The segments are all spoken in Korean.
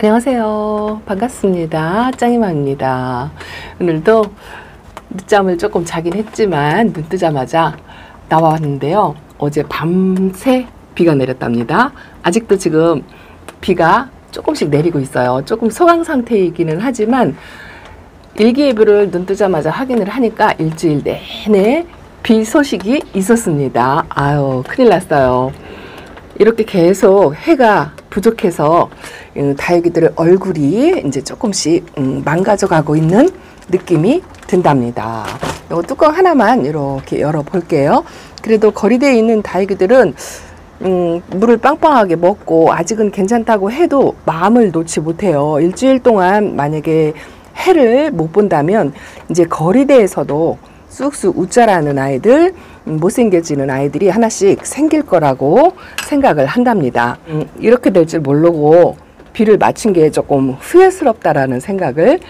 안녕하세요. 반갑습니다. 짱이맘입니다. 오늘도 늦잠을 조금 자긴 했지만 눈 뜨자마자 나왔는데요. 어제 밤새 비가 내렸답니다. 아직도 지금 비가 조금씩 내리고 있어요. 조금 소강 상태이기는 하지만 일기예보를 눈 뜨자마자 확인을 하니까 일주일 내내 비 소식이 있었습니다. 아유, 큰일 났어요. 이렇게 계속 해가 부족해서 다육이들의 얼굴이 이제 조금씩 망가져가고 있는 느낌이 든답니다. 이 뚜껑 하나만 이렇게 열어 볼게요. 그래도 거리대에 있는 다육이들은 물을 빵빵하게 먹고 아직은 괜찮다고 해도 마음을 놓지 못해요. 일주일 동안 만약에 해를 못 본다면 이제 거리대에서도 쑥쑥 웃자라는 아이들, 못생겨지는 아이들이 하나씩 생길 거라고 생각을 한답니다. 이렇게 될 줄 모르고 비를 맞춘 게 조금 후회스럽다라는 생각을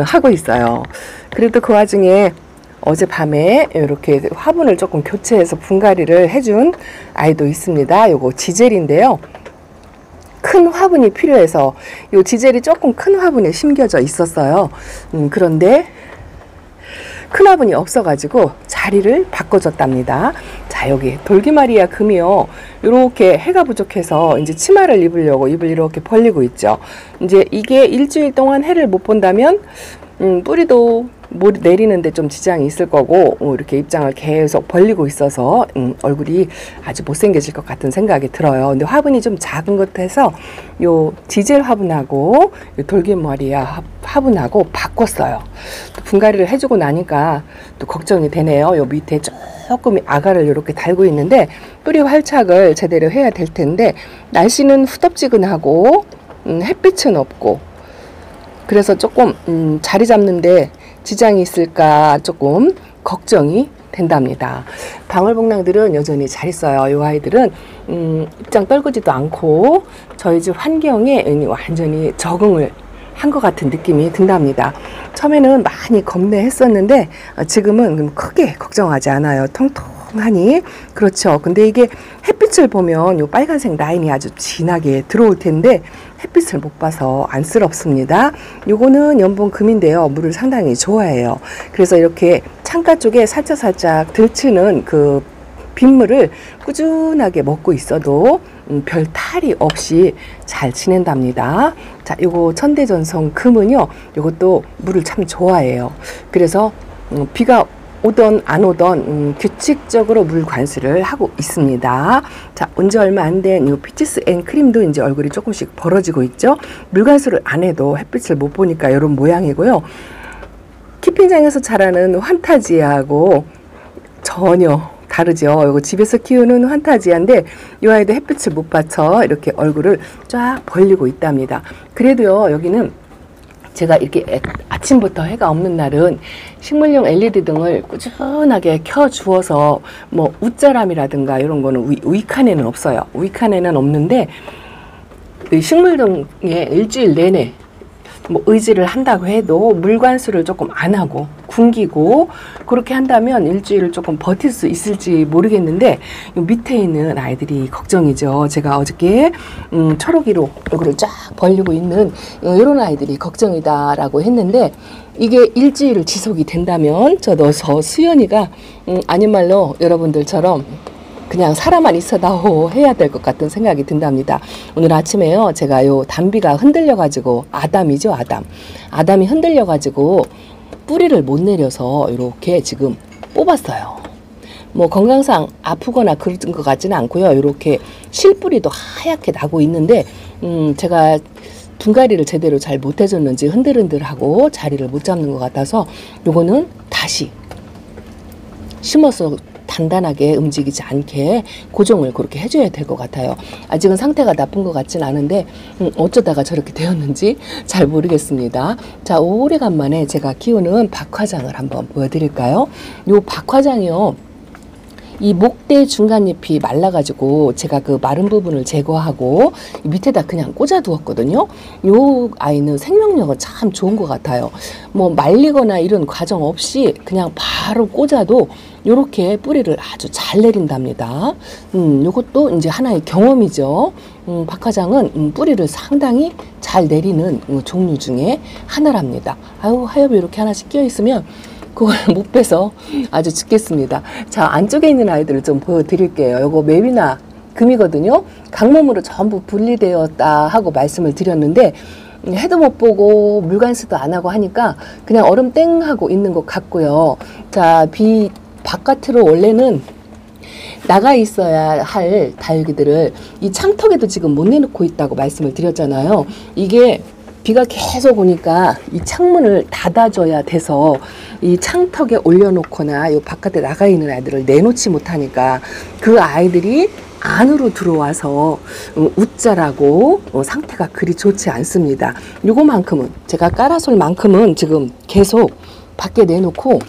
하고 있어요. 그래도 그 와중에 어젯밤에 이렇게 화분을 조금 교체해서 분갈이를 해준 아이도 있습니다. 요거 지젤인데요. 큰 화분이 필요해서 요 지젤이 조금 큰 화분에 심겨져 있었어요. 그런데 큰 화분이 없어가지고 자리를 바꿔줬답니다. 자, 여기 돌기마리아 금이요. 이렇게 해가 부족해서 이제 치마를 입으려고 입을 이렇게 벌리고 있죠. 이제 이게 일주일 동안 해를 못 본다면 뿌리도 내리는데 좀 지장이 있을 거고 이렇게 입장을 계속 벌리고 있어서 얼굴이 아주 못생겨질 것 같은 생각이 들어요. 근데 화분이 좀 작은 것 같아서 요 디젤 화분하고 요 돌기마리아 화분하고 바꿨어요. 또 분갈이를 해주고 나니까 또 걱정이 되네요. 요 밑에 조금 아가를 이렇게 달고 있는데 뿌리 활착을 제대로 해야 될 텐데 날씨는 후덥지근하고 햇빛은 없고 그래서 조금 자리 잡는데 지장이 있을까 조금 걱정이 된답니다. 방울복랑들은 여전히 잘 있어요. 이 아이들은 입장 떨구지도 않고 저희 집 환경에 완전히 적응을 한 것 같은 느낌이 든답니다. 처음에는 많이 겁내했었는데 지금은 크게 걱정하지 않아요. 통통하니. 그렇죠. 근데 이게 햇빛을 보면 요 빨간색 라인이 아주 진하게 들어올 텐데 햇빛을 못 봐서 안쓰럽습니다. 요거는 연봉금인데요. 물을 상당히 좋아해요. 그래서 이렇게 창가 쪽에 살짝 들치는 그 빗물을 꾸준하게 먹고 있어도 별 탈이 없이 잘 지낸답니다. 자, 요거 천대전송 금은요. 요것도 물을 참 좋아해요. 그래서 비가 오던 안 오던 규칙적으로 물 관수를 하고 있습니다. 자, 온지 얼마 안 된 이 피치스 앤 크림도 이제 얼굴이 조금씩 벌어지고 있죠. 물 관수를 안 해도 햇빛을 못 보니까 이런 모양이고요. 키핑장에서 자라는 환타지아하고 전혀 다르죠. 이거 집에서 키우는 환타지아인데 이 아이도 햇빛을 못 받쳐 이렇게 얼굴을 쫙 벌리고 있답니다. 그래도요, 여기는 제가 이렇게 아침부터 해가 없는 날은 식물용 LED 등을 꾸준하게 켜 주어서 뭐 웃자람이라든가 이런 거는 우익한에는 없어요. 우익한에는 없는데 식물등에 일주일 내내 뭐 의지를 한다고 해도 물 관수를 조금 안 하고 굶기고 그렇게 한다면 일주일을 조금 버틸 수 있을지 모르겠는데 밑에 있는 아이들이 걱정이죠. 제가 어저께 초록이로 얼굴을 쫙 벌리고 있는 이런 아이들이 걱정이다라고 했는데 이게 일주일을 지속이 된다면 저도 수연이가 아닌 말로 여러분들처럼 그냥 살아만 있어다오 해야 될 것 같은 생각이 든답니다. 오늘 아침에요. 제가 요 담비가 흔들려가지고 아담이죠. 아담이 흔들려가지고 뿌리를 못 내려서 이렇게 지금 뽑았어요. 뭐 건강상 아프거나 그런 것 같지는 않고요. 이렇게 실뿌리도 하얗게 나고 있는데 제가 분갈이를 제대로 잘 못 해줬는지 흔들흔들하고 자리를 못 잡는 것 같아서 요거는 다시 심어서 단단하게 움직이지 않게 고정을 그렇게 해줘야 될 것 같아요. 아직은 상태가 나쁜 것 같진 않은데 어쩌다가 저렇게 되었는지 잘 모르겠습니다. 자, 오래간만에 제가 키우는 박화장을 한번 보여드릴까요? 요 박화장이요. 이 목대 중간잎이 말라가지고 제가 그 마른 부분을 제거하고 밑에다 그냥 꽂아 두었거든요. 요 아이는 생명력은 참 좋은 것 같아요. 뭐 말리거나 이런 과정 없이 그냥 바로 꽂아도 요렇게 뿌리를 아주 잘 내린답니다. 요것도 이제 하나의 경험이죠. 박화장은 뿌리를 상당히 잘 잘 내리는 종류 중에 하나랍니다. 아유, 하엽이 이렇게 하나씩 끼어 있으면 그걸 못 빼서 아주 죽겠습니다. 자, 안쪽에 있는 아이들을 좀 보여드릴게요. 요거 맵이나 금이거든요. 강몸으로 전부 분리되었다 하고 말씀을 드렸는데 해도 못 보고 물관수도 안 하고 하니까 그냥 얼음 땡 하고 있는 것 같고요. 자, 바깥으로 원래는 나가 있어야 할 다육이들을 이 창턱에도 지금 못 내놓고 있다고 말씀을 드렸잖아요. 이게 비가 계속 오니까 이 창문을 닫아줘야 돼서 이 창턱에 올려놓거나 이 바깥에 나가 있는 아이들을 내놓지 못하니까 그 아이들이 안으로 들어와서 웃자라고 상태가 그리 좋지 않습니다. 요거만큼은 제가 깔아솔 만큼은 지금 계속 밖에 내놓고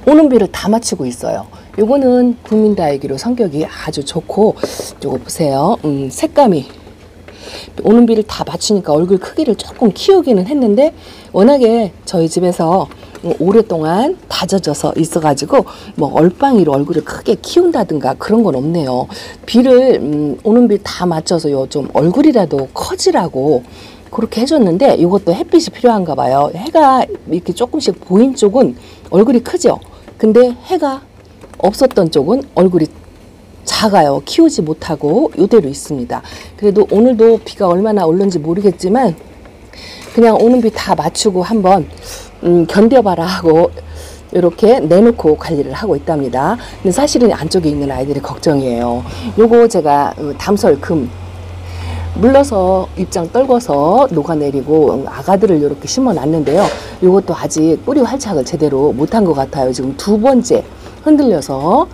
오는 비를 다 맞추고 있어요. 요거는 국민다육이로 성격이 아주 좋고 요거 보세요. 색감이 오는 비를 다 맞추니까 얼굴 크기를 조금 키우기는 했는데 워낙에 저희 집에서 오랫동안 다져져서 있어가지고 뭐 얼빵이로 얼굴을 크게 키운다든가 그런 건 없네요. 비를 오는 비 다 맞춰서 요 좀 얼굴이라도 커지라고 그렇게 해줬는데 이것도 햇빛이 필요한가 봐요. 해가 이렇게 조금씩 보인 쪽은 얼굴이 크죠. 근데 해가 없었던 쪽은 얼굴이 작아요. 키우지 못하고 이대로 있습니다. 그래도 오늘도 비가 얼마나 올는지 모르겠지만 그냥 오는 비 다 맞추고 한번 견뎌봐라 하고 이렇게 내놓고 관리를 하고 있답니다. 근데 사실은 안쪽에 있는 아이들이 걱정이에요. 요거 제가 담설 금 물러서 입장 떨궈서 녹아내리고 아가들을 이렇게 심어 놨는데요. 요것도 아직 뿌리 활착을 제대로 못한 것 같아요. 지금 두 번째 흔들려서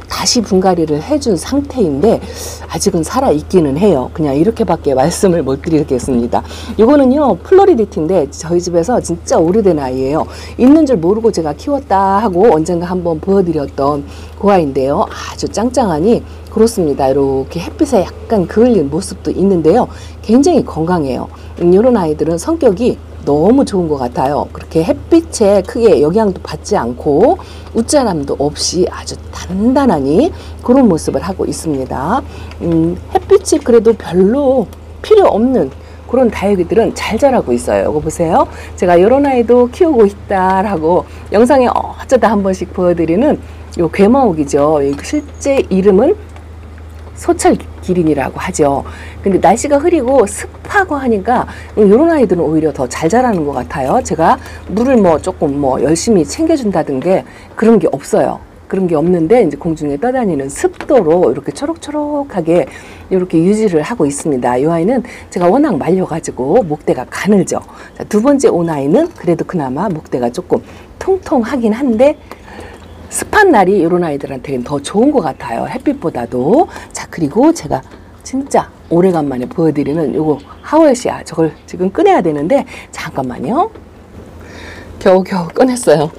다시 분갈이를 해준 상태인데 아직은 살아있기는 해요. 그냥 이렇게밖에 말씀을 못 드리겠습니다. 이거는요 플로리디티인데 저희 집에서 진짜 오래된 아이예요. 있는 줄 모르고 제가 키웠다 하고 언젠가 한번 보여드렸던 그 아이인데요. 아주 짱짱하니 그렇습니다. 이렇게 햇빛에 약간 그을린 모습도 있는데요. 굉장히 건강해요. 이런 아이들은 성격이 너무 좋은 것 같아요. 그렇게 햇빛에 크게 영향도 받지 않고 웃자람도 없이 아주 단단하니 그런 모습을 하고 있습니다. 햇빛이 그래도 별로 필요 없는 그런 다육이들은 잘 자라고 있어요. 이거 보세요. 제가 이런 아이도 키우고 있다라고 영상에 어쩌다 한 번씩 보여드리는 요 괴마옥이죠. 실제 이름은 소철기린이라고 하죠. 근데 날씨가 흐리고 습하고 하니까 이런 아이들은 오히려 더 잘 자라는 것 같아요. 제가 물을 조금 열심히 챙겨준다든가 그런 게 없어요. 그런 게 없는데 이제 공중에 떠다니는 습도로 이렇게 초록초록하게 이렇게 유지를 하고 있습니다. 이 아이는 제가 워낙 말려가지고 목대가 가늘죠. 자, 두 번째 온 아이는 그래도 그나마 목대가 조금 통통하긴 한데 습한 날이 이런 아이들한테는 더 좋은 것 같아요. 햇빛보다도. 자, 그리고 제가 진짜 오래간만에 보여드리는 요거 하월시아. 저걸 지금 꺼내야 되는데 잠깐만요. 겨우겨우 꺼냈어요.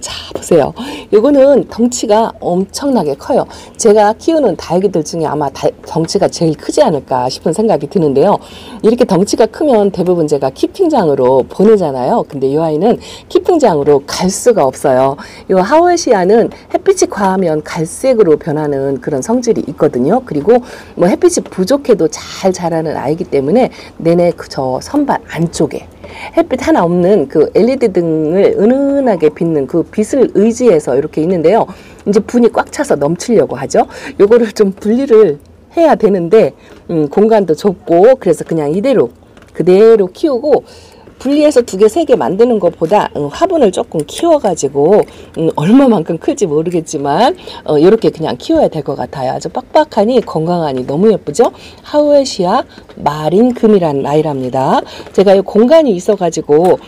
자, 보세요. 요거는 덩치가 엄청나게 커요. 제가 키우는 다육이들 중에 아마 덩치가 제일 크지 않을까 싶은 생각이 드는데요. 이렇게 덩치가 크면 대부분 제가 키핑장으로 보내잖아요. 근데 이 아이는 키핑장으로 갈 수가 없어요. 이 하월시아는 햇빛이 과하면 갈색으로 변하는 그런 성질이 있거든요. 그리고 햇빛이 부족해도 잘 자라는 아이기 때문에 내내 저 선반 안쪽에 햇빛 하나 없는 그 LED 등을 은은하게 빛는 그 빛을 의지해서 이렇게 있는데요. 이제 분이 꽉 차서 넘치려고 하죠. 요거를 좀 분리를 해야 되는데 공간도 좁고 그래서 그냥 이대로 그대로 키우고 분리해서 2개, 3개 만드는 것보다 화분을 조금 키워가지고 얼마만큼 클지 모르겠지만 이렇게 그냥 키워야 될 것 같아요. 아주 빡빡하니 건강하니 너무 예쁘죠? 하우에시아 마린금이라는 아이랍니다. 제가 이 공간이 있어가지고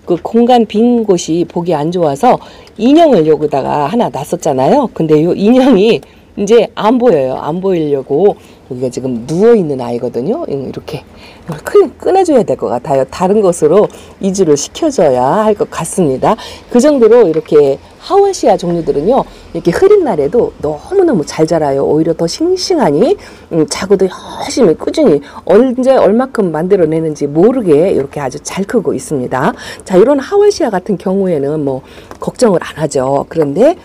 그 공간 빈 곳이 보기 안 좋아서 인형을 여기다가 하나 놨었잖아요. 근데 이 인형이 이제 안 보여요. 안 보이려고 여기가 지금 누워있는 아이거든요. 이렇게 꺼내줘야 될 것 같아요. 다른 곳으로 이주를 시켜줘야 할 것 같습니다. 그 정도로 이렇게 하월시아 종류들은요, 이렇게 흐린 날에도 너무너무 잘 자라요. 오히려 더 싱싱하니 자고도 열심히 꾸준히 언제 얼마큼 만들어내는지 모르게 이렇게 아주 잘 크고 있습니다. 자, 이런 하월시아 같은 경우에는 걱정을 안 하죠. 그런데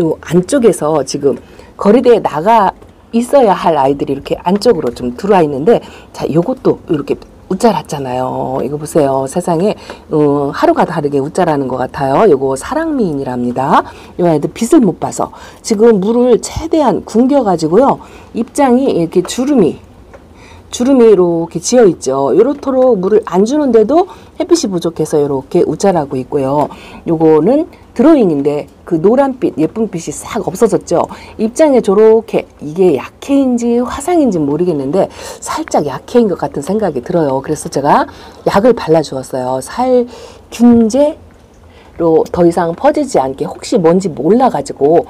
요 안쪽에서 지금 거리대에 나가 있어야 할 아이들이 이렇게 안쪽으로 좀 들어와 있는데, 자, 요것도 이렇게 웃자랐잖아요. 이거 보세요. 세상에 하루가 다르게 웃자라는 것 같아요. 이거 사랑미인이랍니다. 이 아이들 빛을 못 봐서 지금 물을 최대한 굶겨가지고요. 입장이 이렇게 주름이 이렇게 지어 있죠. 요렇도록 물을 안 주는데도 햇빛이 부족해서 이렇게 웃자라고 있고요. 요거는 드로잉인데 그 노란빛 예쁜 빛이 싹 없어졌죠. 입장에 저렇게 이게 약해인지 화상인지 모르겠는데 살짝 약해인 것 같은 생각이 들어요. 그래서 제가 약을 발라주었어요. 살균제로 더 이상 퍼지지 않게 혹시 뭔지 몰라가지고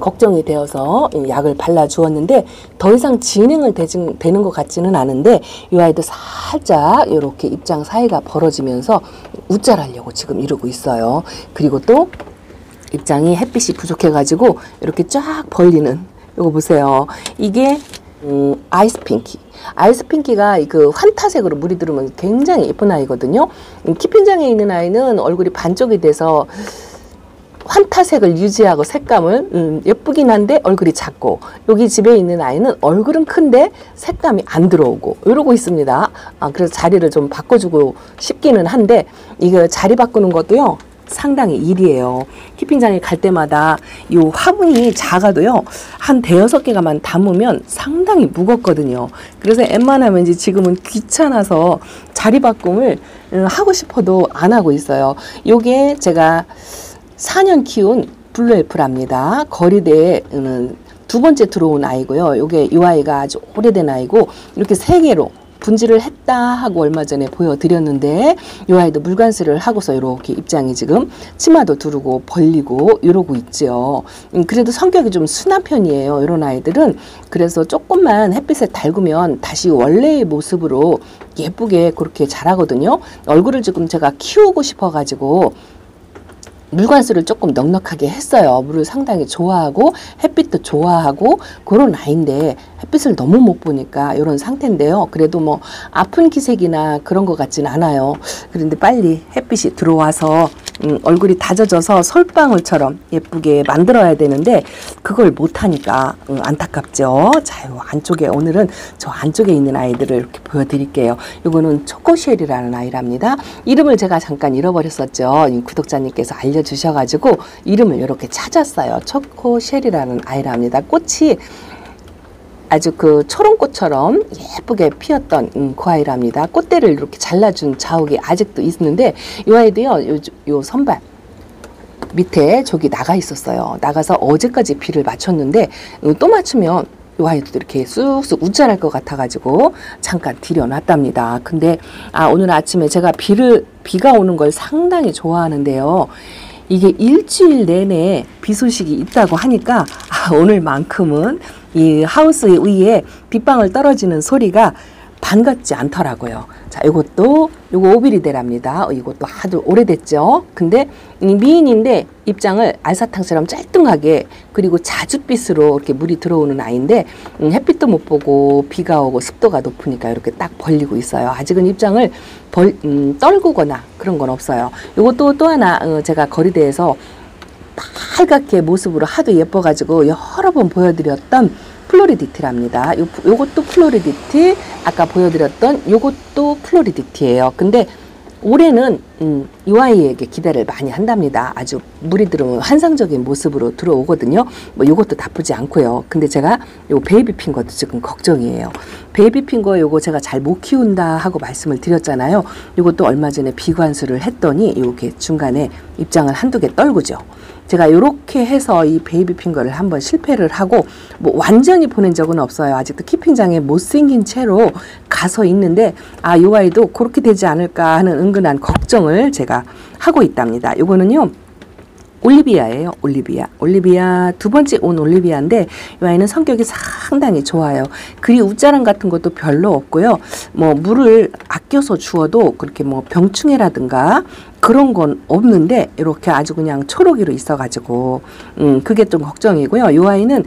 걱정이 되어서 약을 발라주었는데 더 이상 진행을 되는 것 같지는 않은데 이 아이도 살짝 이렇게 입장 사이가 벌어지면서 웃자라려고 지금 이러고 있어요. 그리고 또 입장이 햇빛이 부족해가지고 이렇게 쫙 벌리는 이거 보세요. 이게 아이스 핑키. 아이스 핑키가 그 환타색으로 물이 들어오면 굉장히 예쁜 아이거든요. 키핑장에 있는 아이는 얼굴이 반쪽이 돼서 환타색을 유지하고 색감을 예쁘긴 한데 얼굴이 작고, 여기 집에 있는 아이는 얼굴은 큰데 색감이 안 들어오고 이러고 있습니다. 그래서 자리를 좀 바꿔주고 싶기는 한데 이거 자리 바꾸는 것도요 상당히 일이에요. 키핑장에 갈 때마다 이 화분이 작아도요 한 대여섯 개가만 담으면 상당히 무겁거든요. 그래서 웬만하면 이제 지금은 귀찮아서 자리 바꿈을 하고 싶어도 안 하고 있어요. 요게 제가 4년 키운 블루엘프랍니다. 거리대에는 두 번째 들어온 아이고요. 요게 이 아이가 아주 오래된 아이고 이렇게 세 개로 분질을 했다 하고 얼마 전에 보여드렸는데 이 아이도 물관수를 하고서 이렇게 입장이 지금 치마도 두르고 벌리고 이러고 있죠. 그래도 성격이 좀 순한 편이에요. 이런 아이들은. 그래서 조금만 햇빛에 달구면 다시 원래의 모습으로 예쁘게 그렇게 자라거든요. 얼굴을 지금 제가 키우고 싶어가지고 물관수를 조금 넉넉하게 했어요. 물을 상당히 좋아하고 햇빛도 좋아하고 그런 아이인데 햇빛을 너무 못 보니까 이런 상태인데요. 그래도 뭐 아픈 기색이나 그런 것 같진 않아요. 그런데 빨리 햇빛이 들어와서 얼굴이 다져져서 솔방울처럼 예쁘게 만들어야 되는데 그걸 못하니까 안타깝죠. 자, 요 안쪽에 오늘은 저 안쪽에 있는 아이들을 이렇게 보여드릴게요. 이거는 초코쉘이라는 아이랍니다. 이름을 제가 잠깐 잃어버렸었죠. 구독자님께서 알려주셔가지고 이름을 이렇게 찾았어요. 초코쉘이라는 아이랍니다. 꽃이 아주 그 초롱꽃처럼 예쁘게 피었던 그 아이랍니다. 꽃대를 이렇게 잘라준 자욱이 아직도 있는데 이 아이도요, 요 선발 밑에 저기 나가 있었어요. 나가서 어제까지 비를 맞췄는데 또 맞추면 이 아이도 이렇게 쑥쑥 웃자랄 것 같아가지고 잠깐 들여놨답니다. 근데 오늘 아침에 제가 비가 오는 걸 상당히 좋아하는데요. 이게 일주일 내내 비 소식이 있다고 하니까 오늘만큼은 이 하우스 위에 빗방울 떨어지는 소리가 반갑지 않더라고요. 자, 요거 오비리데랍니다. 이것도 아주 오래됐죠. 근데 이 미인인데 입장을 알사탕처럼 짤뚱하게 그리고 자줏빛으로 이렇게 물이 들어오는 아이인데 햇빛도 못 보고 비가 오고 습도가 높으니까 이렇게 딱 벌리고 있어요. 아직은 입장을 떨구거나 그런 건 없어요. 요것도 또 하나 제가 거리대에서 빨갛게 모습으로 하도 예뻐가지고 여러 번 보여드렸던 플로리디티랍니다. 요것도 플로리디티, 아까 보여드렸던 요것도 플로리디티예요. 근데 올해는 이 아이에게 기대를 많이 한답니다. 아주 물이 들어오면 환상적인 모습으로 들어오거든요. 뭐 요것도 나쁘지 않고요. 근데 제가 요 베이비 핑거도 지금 걱정이에요. 베이비 핑거 요거 제가 잘 못 키운다 하고 말씀을 드렸잖아요. 요것도 얼마 전에 비관수를 했더니 요게 중간에 입장을 한두 개 떨구죠. 제가 이렇게 해서 이 베이비 핑거를 한번 실패를 하고 뭐 완전히 보낸 적은 없어요. 아직도 키핑장에 못생긴 채로 가서 있는데 이 아이도 그렇게 되지 않을까 하는 은근한 걱정을 제가 하고 있답니다. 요거는요 올리비아예요. 올리비아 두 번째 온 올리비아인데 이 아이는 성격이 상당히 좋아요. 그리 웃자랑 같은 것도 별로 없고요. 뭐 물을 아껴서 주어도 그렇게 뭐 병충해라든가 그런 건 없는데 이렇게 아주 그냥 초록이로 있어가지고 그게 좀 걱정이고요. 이 아이는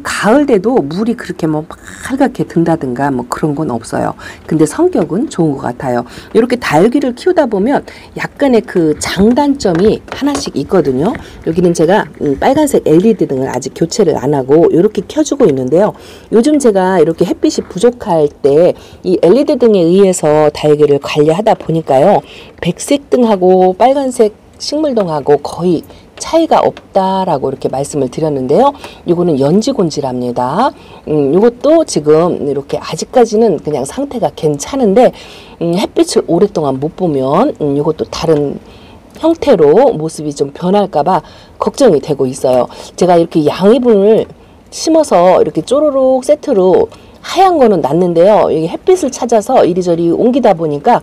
가을 돼도 물이 그렇게 뭐 빨갛게 든다든가 뭐 그런 건 없어요. 근데 성격은 좋은 것 같아요. 이렇게 다육이를 키우다 보면 약간의 그 장단점이 하나씩 있거든요. 여기는 제가 빨간색 LED 등을 아직 교체를 안 하고 이렇게 켜주고 있는데요. 요즘 제가 이렇게 햇빛이 부족할 때 이 LED 등에 의해서 다육이를 관리하다 보니까요. 백색 등하고 빨간색 식물등하고 거의 차이가 없다라고 이렇게 말씀을 드렸는데요. 이거는 연지곤지랍니다. 이것도 지금 이렇게 아직까지는 그냥 상태가 괜찮은데 햇빛을 오랫동안 못 보면 이것도 다른 형태로 모습이 좀 변할까봐 걱정이 되고 있어요. 제가 이렇게 양이분을 심어서 이렇게 쪼로록 세트로 하얀 거는 났는데요. 이게 햇빛을 찾아서 이리저리 옮기다 보니까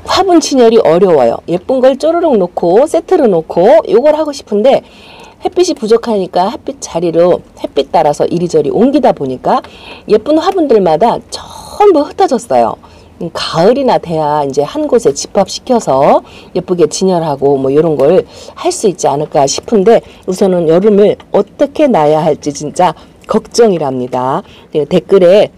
화분 진열이 어려워요. 예쁜 걸 쪼르륵 놓고 세트로 놓고 요걸 하고 싶은데 햇빛이 부족하니까 햇빛 자리로 햇빛 따라서 이리저리 옮기다 보니까 예쁜 화분들마다 전부 흩어졌어요. 가을이나 돼야 이제 한 곳에 집합시켜서 예쁘게 진열하고 뭐 이런 걸 할 수 있지 않을까 싶은데 우선은 여름을 어떻게 놔야 할지 진짜 걱정이랍니다. 댓글에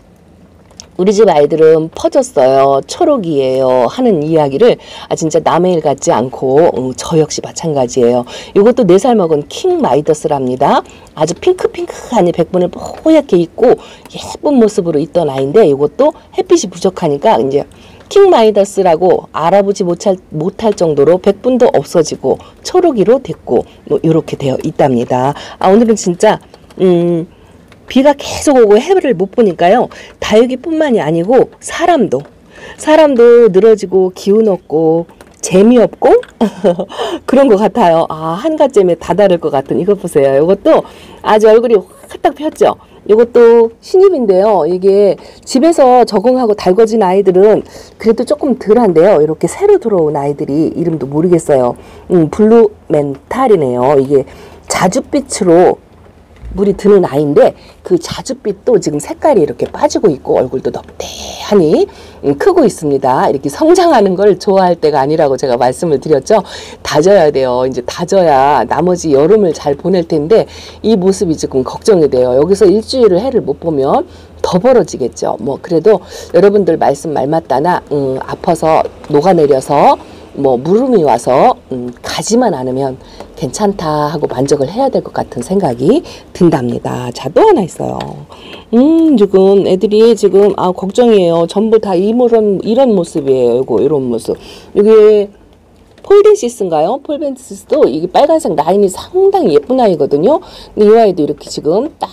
우리 집 아이들은 퍼졌어요. 초록이에요. 하는 이야기를 진짜 남의 일 같지 않고 저 역시 마찬가지예요. 이것도 4살 먹은 킹 마이더스랍니다. 아주 핑크핑크하니 백분을 뽀얗게 입고 예쁜 모습으로 있던 아이인데 이것도 햇빛이 부족하니까 이제 킹 마이더스라고 알아보지 못할 정도로 백분도 없어지고 초록이로 됐고 뭐 이렇게 되어 있답니다. 오늘은 진짜 비가 계속 오고 해를 못 보니까요. 다육이뿐만이 아니고 사람도 늘어지고 기운 없고 재미없고 그런 것 같아요. 한가점에 다다를 것 같은 이것 보세요. 이것도 아주 얼굴이 확딱 폈죠. 이것도 신입인데요. 이게 집에서 적응하고 달궈진 아이들은 그래도 조금 덜한데요. 이렇게 새로 들어온 아이들이 이름도 모르겠어요. 블루 멘탈이네요. 이게 자줏빛으로 물이 드는 아이인데 그 자줏빛도 지금 색깔이 이렇게 빠지고 있고 얼굴도 넙대하니 크고 있습니다. 이렇게 성장하는 걸 좋아할 때가 아니라고 제가 말씀을 드렸죠. 다져야 돼요. 이제 다져야 나머지 여름을 잘 보낼 텐데 이 모습이 지금 걱정이 돼요. 여기서 일주일을 해를 못 보면 더 벌어지겠죠. 뭐 그래도 여러분들 말씀 말맞다나 아파서 녹아내려서 뭐 무름이 와서 가지만 않으면 괜찮다 하고 만족을 해야 될 것 같은 생각이 든답니다. 자, 또 하나 있어요. 지금 애들이 지금 걱정이에요. 전부 다 이런 모습이에요. 이런 모습. 이게 폴덴시스인가요? 폴덴시스도 이게 빨간색 라인이 상당히 예쁜 아이거든요. 근데 이 아이도 이렇게 지금 딱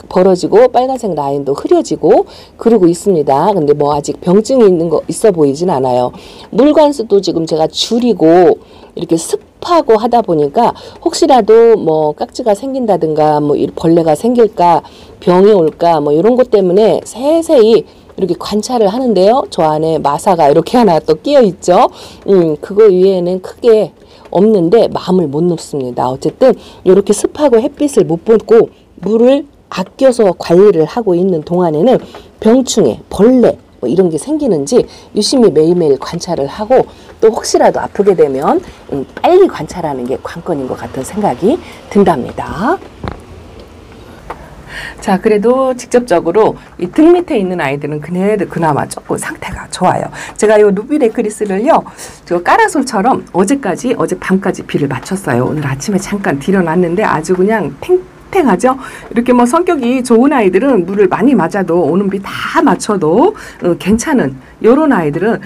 벌어지고 빨간색 라인도 흐려지고 그러고 있습니다. 근데 뭐 아직 병증이 있어 보이진 않아요. 물관수도 지금 제가 줄이고 이렇게 습하고 하다 보니까 혹시라도 뭐 깍지가 생긴다든가 뭐 벌레가 생길까 병이 올까 뭐 이런 것 때문에 세세히 이렇게 관찰을 하는데요. 저 안에 마사가 이렇게 하나 또 끼어 있죠. 그거 위에는 크게 없는데 마음을 못 놓습니다. 어쨌든 이렇게 습하고 햇빛을 못 보고 물을 아껴서 관리를 하고 있는 동안에는 병충해, 벌레 뭐 이런 게 생기는지 유심히 매일매일 관찰을 하고 또 혹시라도 아프게 되면 빨리 관찰하는 게 관건인 것 같은 생각이 든답니다. 자, 그래도 직접적으로 이 등 밑에 있는 아이들은 그나마 조금 상태가 좋아요. 제가 이 루비 레크리스를요, 저 까라솔처럼 어젯밤까지 비를 맞췄어요. 오늘 아침에 잠깐 들여놨는데 아주 그냥 탱탱하죠? 이렇게 뭐 성격이 좋은 아이들은 물을 많이 맞아도 오는 비 다 맞춰도 괜찮은 요런 아이들은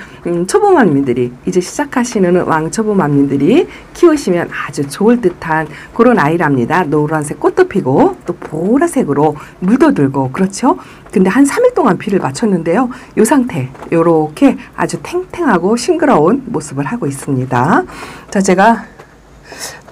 초보맘님들이 이제 시작하시는 왕초보맘님들이 키우시면 아주 좋을 듯한 그런 아이랍니다. 노란색 꽃도 피고 또 보라색으로 물도 들고 그렇죠? 근데 한 3일 동안 비를 맞췄는데요. 이 상태 요렇게 아주 탱탱하고 싱그러운 모습을 하고 있습니다. 자, 제가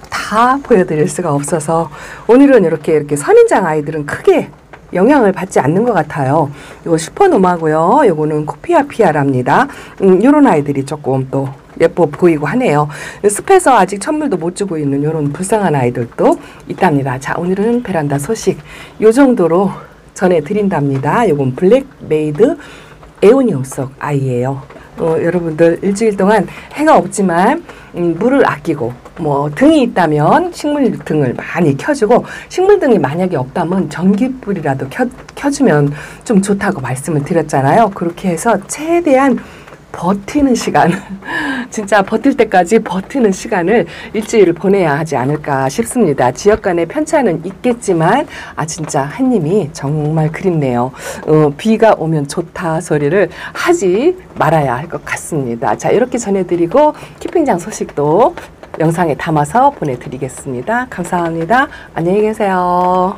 다 보여드릴 수가 없어서 오늘은 이렇게 선인장 아이들은 크게 영향을 받지 않는 것 같아요. 이거 슈퍼노마고요. 이거는 코피아피아랍니다. 이런 아이들이 조금 또 예뻐 보이고 하네요. 숲에서 아직 천물도 못 주고 있는 이런 불쌍한 아이들도 있답니다. 자, 오늘은 베란다 소식 요 정도로 전해드린답니다. 이건 블랙 메이드 에오니움 속 아이예요. 여러분들 일주일 동안 해가 없지만 물을 아끼고 뭐 등이 있다면 식물 등을 많이 켜주고 식물 등이 만약에 없다면 전기불이라도 켜주면 좀 좋다고 말씀을 드렸잖아요. 그렇게 해서 최대한 버티는 시간 진짜 버틸 때까지 버티는 시간을 일주일을 보내야 하지 않을까 싶습니다. 지역 간의 편차는 있겠지만 진짜 햇님이 정말 그립네요. 비가 오면 좋다 소리를 하지 말아야 할 것 같습니다. 자, 이렇게 전해드리고 키핑장 소식도 영상에 담아서 보내드리겠습니다. 감사합니다. 안녕히 계세요.